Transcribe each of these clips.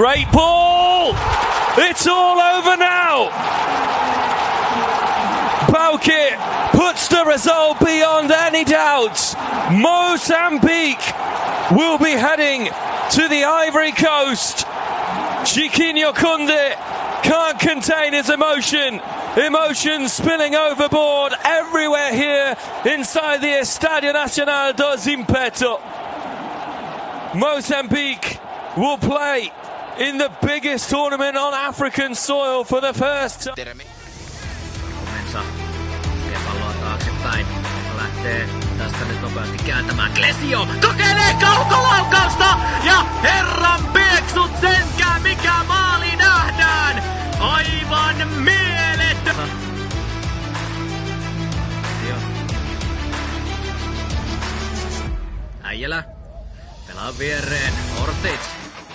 Great ball! It's all over now! Bauke puts the result beyond any doubt. Mozambique will be heading to the Ivory Coast. Chiquinho Koundé can't contain his emotions spilling overboard everywhere here inside the Estadio Nacional do Zimpeto. Mozambique will play in the biggest tournament on African soil for the first time. Palloa taaksepäin. Lähtee tästä nyt nopeasti kääntämään. Klesio kokeilee kaukolaukausta ja herran pieksut senkään, mikä maali nähdään. Aivan mieletön. Äijälä pelaa viereen. Ortiz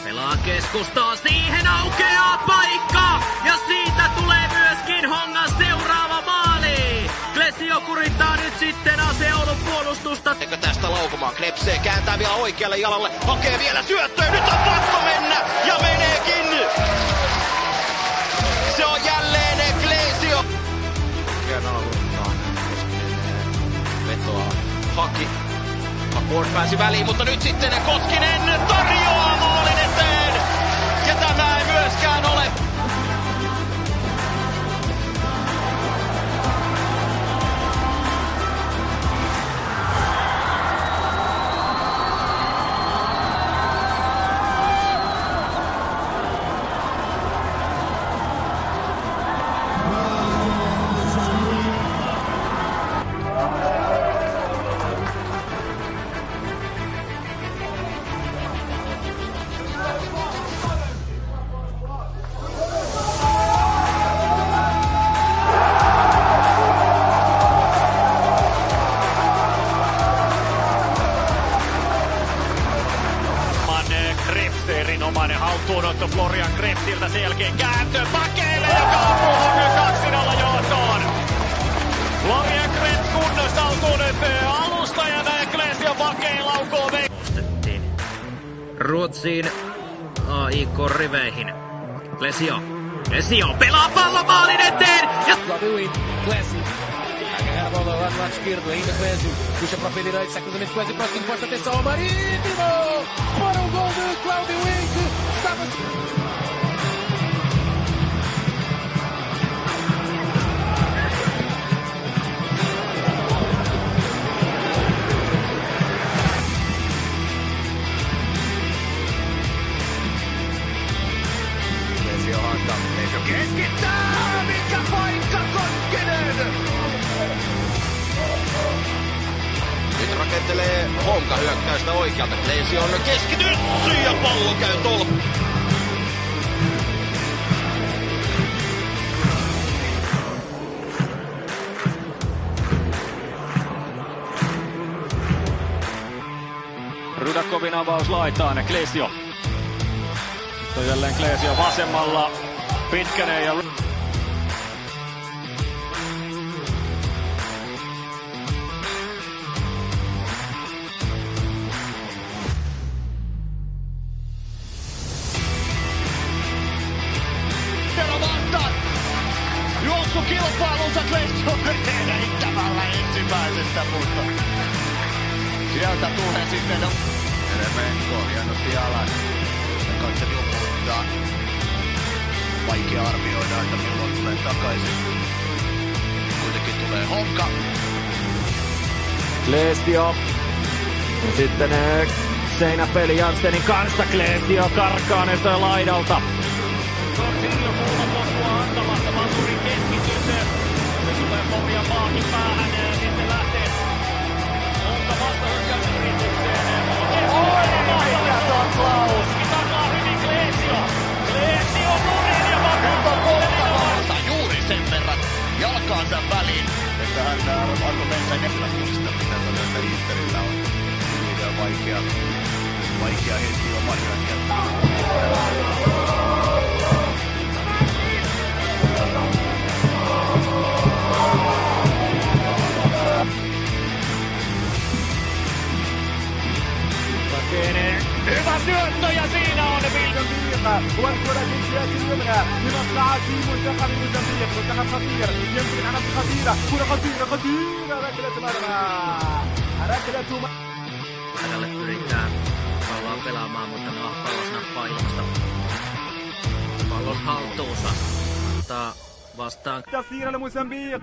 pelaa keskustaa. Siihen aukeaa paikka. Ja siitä tulee myöskin Hongan seuraava maali. Klesio kurittaa nyt sitten Aseolun puolustusta. Eikö tästä laukumaan? Klepsee kääntää vielä oikealle jalalle. Hakee vielä syöttöä. Nyt on pakko mennä. Ja meneekin. Se on jälleen Klesio. Hienoa lukkaan. Vetoaa. Haki. Ford pääsi väliin, mutta nyt sitten Koskinen tarjoaa maalin eteen. Ja tämä ei myöskään ole. Erinomainen haltuunotto Florian Krebsiltä, sen jälkeen kääntö Pakeille, joka ampuu Hongan 2-0 johtoon. Florian Krebs kunnostautuu nyt alustajana ja Klesio Pakei laukoo nostettiin Ruotsiin AIK-riveihin. Klesio pelaa pallon maalin eteen ja Agarra a bola lá no lado esquerdo, ainda Clésio, puxa para o pé direito, sai cruzamento Clésio, próximo de posta, atenção ao Marítimo! Para o gol de Cláudio Wink, estava... Klesio haastaa. Klesio keskittää! Mikä paikka Koskinen! Nyt rakentelee Honka hyökkäystä oikealta. Klesio on keskitys ja pallo käy tolpaan. Rudakovin avaus laitaan ja Klesio. Nyt on jälleen Klesio vasemmalla. Pitkänen ja... Juoksukilpailunsa Klesio heittämällä ensimmäisestä, mutta sieltä tulee sitten Eremenko hienosti alas. Katse muuttaa. Vaikea arvioida, että milloin tulee takaisin. Kuitenkin tulee Honka. Klesio. Ja sitten seinäpeli Janstenin kanssa. Klesio karkaa nyt laidalta. Torsillo kulmapotkua antamassa, Masurin keskitys. Se tulee Pohja Paakin päähän ja sitten lähtee Honka vastahyökkäyksen yritykseen. Mikä taklaus! Taklaa hyvin Klesio. Klesio nurin ja Vakka. Juuri sen verran jalkaansa väliin, että hän alkoi mennä neplastuksesta, mitä sanoa, että Interillä on hyvin vaikea hetki oman hyökkäykseen. Hyvä syöttö ja siinä on Viljan Viilä. ياتي اليمنى لمصلحة منتخب موزمبيق، منتخب خطير يمكن على خطيرة، كرة خطيرة ركلة مرمى، ركلة مرمى. Tälle pyritään palloa pelaamaan, mutta Pallas nappaa ilmasta pallon haltuunsa. Antaa vastaan. تصير لموزمبيق